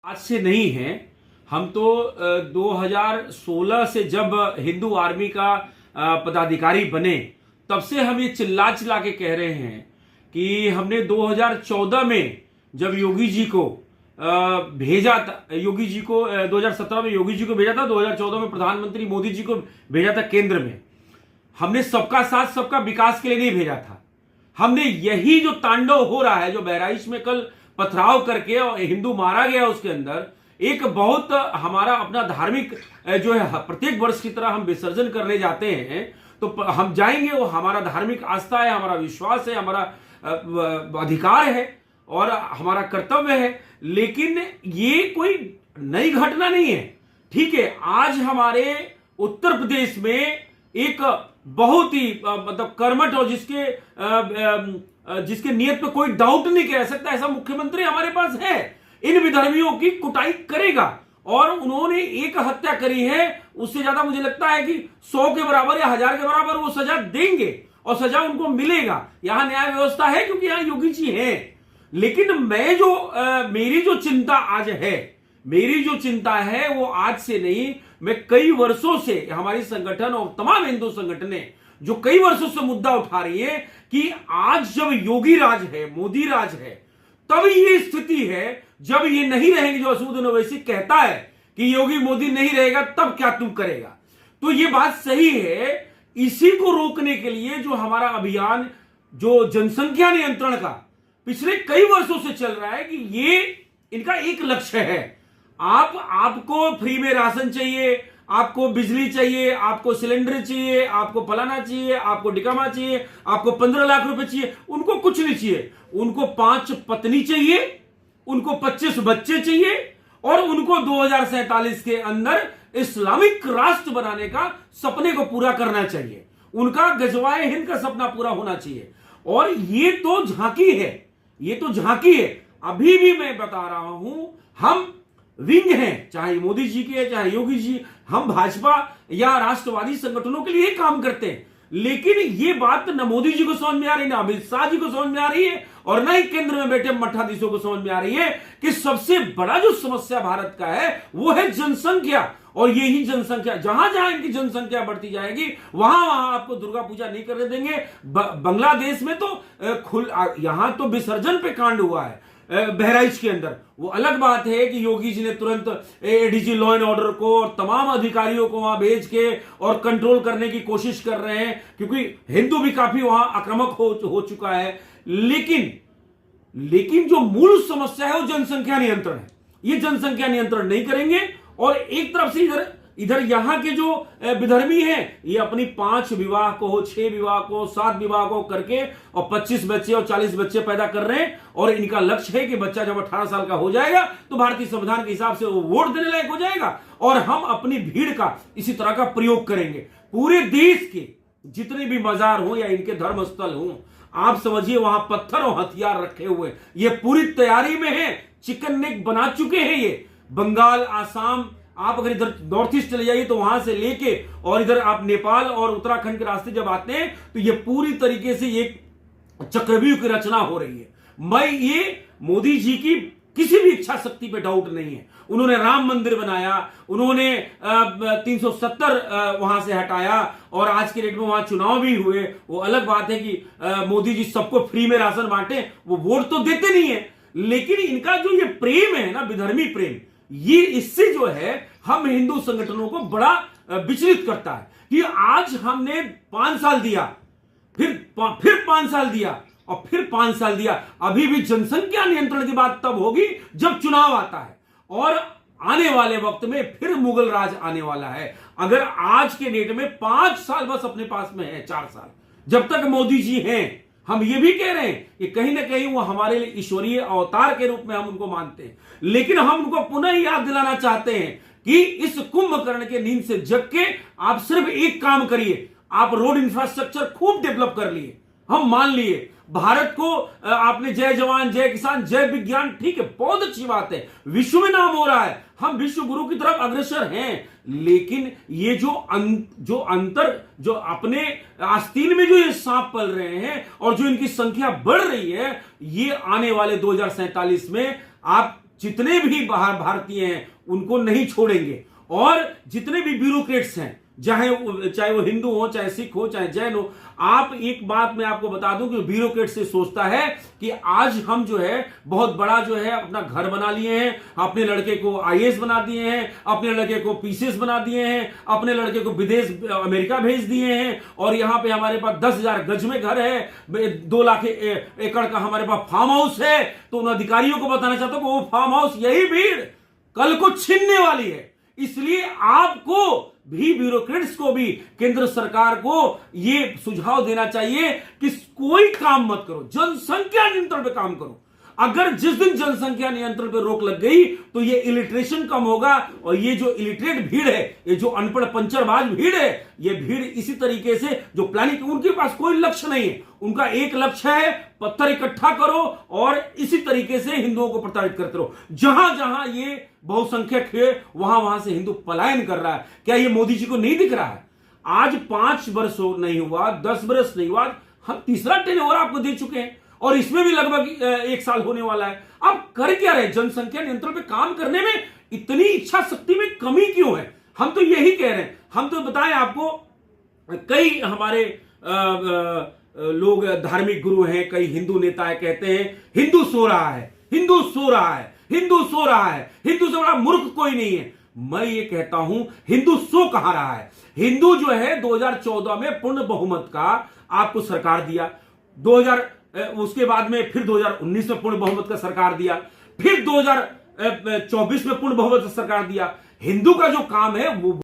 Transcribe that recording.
आज से नहीं है। हम तो 2016 से जब हिंदू आर्मी का पदाधिकारी बने तब से हम ये चिल्ला चिल्ला के कह रहे हैं कि हमने 2014 में जब योगी जी को भेजा था, योगी जी को 2017 में योगी जी को भेजा था, 2014 में प्रधानमंत्री मोदी जी को भेजा था केंद्र में। हमने सबका साथ सबका विकास के लिए नहीं भेजा था। हमने यही जो तांडव हो रहा है, जो बहराइच में कल पथराव करके और हिंदू मारा गया, उसके अंदर एक बहुत हमारा अपना धार्मिक जो है प्रत्येक वर्ष की तरह हम विसर्जन करने जाते हैं तो हम जाएंगे, वो हमारा धार्मिक आस्था है, हमारा विश्वास है, हमारा अधिकार है और हमारा कर्तव्य है। लेकिन ये कोई नई घटना नहीं है। ठीक है, आज हमारे उत्तर प्रदेश में एक बहुत ही मतलब कर्मठ और जिसके नियत पे कोई डाउट नहीं कह सकता ऐसा मुख्यमंत्री हमारे पास है। इन विधर्मियों की कुटाई करेगा और उन्होंने एक हत्या करी है, उससे ज्यादा मुझे लगता है कि 100 के बराबर या 1000 के बराबर वो सजा देंगे और सजा उनको मिलेगा। यहां न्याय व्यवस्था है क्योंकि यहां योगी जी हैं। लेकिन मेरी जो चिंता आज है, मेरी जो चिंता है वो आज से नहीं, मैं कई वर्षों से हमारी संगठन और तमाम हिंदू संगठनें जो कई वर्षों से मुद्दा उठा रही है कि आज जब योगी राज है, मोदी राज है, तब ये स्थिति है। जब ये नहीं रहेंगे, जो असदुद्दीन ओवैसी कहता है कि योगी मोदी नहीं रहेगा तब क्या तुम करेगा, तो ये बात सही है। इसी को रोकने के लिए जो हमारा अभियान, जो जनसंख्या नियंत्रण का पिछले कई वर्षों से चल रहा है, कि ये इनका एक लक्ष्य है। आपको फ्री में राशन चाहिए, आपको बिजली चाहिए, आपको सिलेंडर चाहिए, आपको फलाना चाहिए, आपको डिकामा चाहिए, आपको 15 लाख रुपए चाहिए। उनको कुछ नहीं चाहिए, उनको 5 पत्नी चाहिए, उनको 25 बच्चे चाहिए और उनको 2047 के अंदर इस्लामिक राष्ट्र बनाने का सपने को पूरा करना चाहिए। उनका गजवाए हिंद का सपना पूरा होना चाहिए। और ये तो झांकी है, ये तो झांकी है। अभी भी मैं बता रहा हूं, हम विंग हैं, चाहे मोदी जी के चाहे योगी जी, हम भाजपा या राष्ट्रवादी संगठनों के लिए काम करते हैं। लेकिन ये बात न मोदी जी को समझ में आ रही, ना अमित शाह जी को समझ में आ रही है और ना ही केंद्र में बैठे मठाधीशों को समझ में आ रही है कि सबसे बड़ा जो समस्या भारत का है वो है जनसंख्या। और यही जनसंख्या, जहां जहां इनकी जनसंख्या बढ़ती जाएगी वहां वहां आपको दुर्गा पूजा नहीं करने देंगे। बांग्लादेश में तो यहां तो विसर्जन पे कांड हुआ है बहराइच के अंदर। वो अलग बात है कि योगी जी ने तुरंत एडीजी लॉ एंड ऑर्डर को और तमाम अधिकारियों को वहां भेज के और कंट्रोल करने की कोशिश कर रहे हैं, क्योंकि हिंदू भी काफी वहां आक्रामक हो चुका है। लेकिन जो मूल समस्या है वो जनसंख्या नियंत्रण है। ये जनसंख्या नियंत्रण नहीं करेंगे और एक तरफ से इधर यहां के जो विधर्मी हैं, ये अपनी 5 विवाह को, 6 विवाह को, 7 विवाह को करके और 25 बच्चे और 40 बच्चे पैदा कर रहे हैं। और इनका लक्ष्य है कि बच्चा जब 18 साल का हो जाएगा तो भारतीय संविधान के हिसाब से वो वोट देने लायक हो जाएगा और हम अपनी भीड़ का इसी तरह का प्रयोग करेंगे। पूरे देश के जितने भी मजार हो या इनके धर्मस्थल हो, आप समझिए वहां पत्थर और हथियार रखे हुए, ये पूरी तैयारी में है, चिकन नेक बना चुके हैं। ये बंगाल, आसाम, आप अगर इधर नॉर्थ ईस्ट चले जाइए तो वहां से लेके और इधर आप नेपाल और उत्तराखंड के रास्ते जब आते हैं तो ये पूरी तरीके से एक चक्रव्यूह की रचना हो रही है। मैं ये मोदी जी की किसी भी इच्छा शक्ति पे डाउट नहीं है। उन्होंने राम मंदिर बनाया, उन्होंने 370 वहां से हटाया और आज के डेट में वहां चुनाव भी हुए। वो अलग बात है कि मोदी जी सबको फ्री में राशन बांटे, वो वोट तो देते नहीं है। लेकिन इनका जो ये प्रेम है ना, विधर्मी प्रेम, ये इससे जो है हम हिंदू संगठनों को बड़ा विचलित करता है कि आज हमने 5 साल दिया, फिर 5 साल दिया और फिर 5 साल दिया। अभी भी जनसंख्या नियंत्रण की बात तब होगी जब चुनाव आता है और आने वाले वक्त में फिर मुगल राज आने वाला है। अगर आज के डेट में 5 साल बस अपने पास में है, 4 साल जब तक मोदी जी हैं, हम ये भी कह रहे हैं कि कहीं ना कहीं वो हमारे लिए ईश्वरीय अवतार के रूप में हम उनको मानते हैं। लेकिन हम उनको पुनः याद दिलाना चाहते हैं कि इस कुंभकर्ण के नींद से जग के आप सिर्फ एक काम करिए, आप रोड इंफ्रास्ट्रक्चर खूब डेवलप कर लिए, हम मान लिए। भारत को आपने जय जवान, जय किसान, जय विज्ञान, ठीक है, बहुत अच्छी बात है, विश्व में नाम हो रहा है, हम विश्व गुरु की तरफ अग्रसर हैं। लेकिन ये जो अंतर जो अपने आस्तीन में जो ये सांप पल रहे हैं और जो इनकी संख्या बढ़ रही है, ये आने वाले 2047 में आप जितने भी बाहर भारतीय हैं उनको नहीं छोड़ेंगे। और जितने भी ब्यूरोक्रेट्स हैं, चाहे वो हिंदू हो, चाहे सिख हो, चाहे जैन हो, आप एक बात मैं आपको बता दूं कि ब्यूरोक्रेट से सोचता है कि आज हम जो है बहुत बड़ा जो है अपना घर बना लिए हैं, अपने लड़के को आईएएस बना दिए हैं, अपने लड़के को पीसीएस बना दिए हैं, अपने लड़के को विदेश अमेरिका भेज दिए हैं, और यहां पे हमारे पास 10,000 गज में घर है, 2 लाख एकड़ का हमारे पास फार्म हाउस है। तो उन अधिकारियों को बताना चाहता हूं कि वो फार्म हाउस, यही भीड़ कल को छीनने वाली है। इसलिए आपको भी, ब्यूरोक्रेट्स को भी, केंद्र सरकार को यह सुझाव देना चाहिए कि कोई काम मत करो, जनसंख्या नियंत्रण पे काम करो। अगर जिस दिन जनसंख्या नियंत्रण पे रोक लग गई तो ये इलिटरेशन कम होगा, और ये जो इलिटरेट भीड़ है, ये जो अनपढ़ पंचरबाज भीड़ है, ये भीड़ इसी तरीके से जो प्लानिंग, उनके पास कोई लक्ष्य नहीं है, उनका एक लक्ष्य है पत्थर इकट्ठा करो और इसी तरीके से हिंदुओं को प्रताड़ित करते रहो। जहां जहां ये बहुसंख्यक है वहां वहां से हिंदू पलायन कर रहा है। क्या ये मोदी जी को नहीं दिख रहा है? आज 5 वर्ष नहीं हुआ, 10 वर्ष नहीं हुआ, हम तीसरा टेन्योर आपको दे चुके हैं, और इसमें भी लगभग 1 साल होने वाला है। आप कर क्या रहे? जनसंख्या नियंत्रण पे काम करने में इतनी इच्छा शक्ति में कमी क्यों है? हम तो यही कह रहे हैं। हम तो बताएं आपको, कई हमारे लोग धार्मिक गुरु हैं, कई हिंदू नेता है, कहते हैं हिंदू सो रहा है, हिंदू सो रहा है, हिंदू सो रहा है, हिंदू से बड़ा मूर्ख कोई नहीं है। मैं ये कहता हूं, हिंदू सो कहां रहा है? हिंदू जो है 2014 में पूर्ण बहुमत का आपको सरकार दिया, उसके बाद में फिर 2019 में पूर्ण बहुमत का सरकार दिया, फिर 2024 में पूर्ण बहुमत का सरकार दिया। हिंदू का जो काम है वो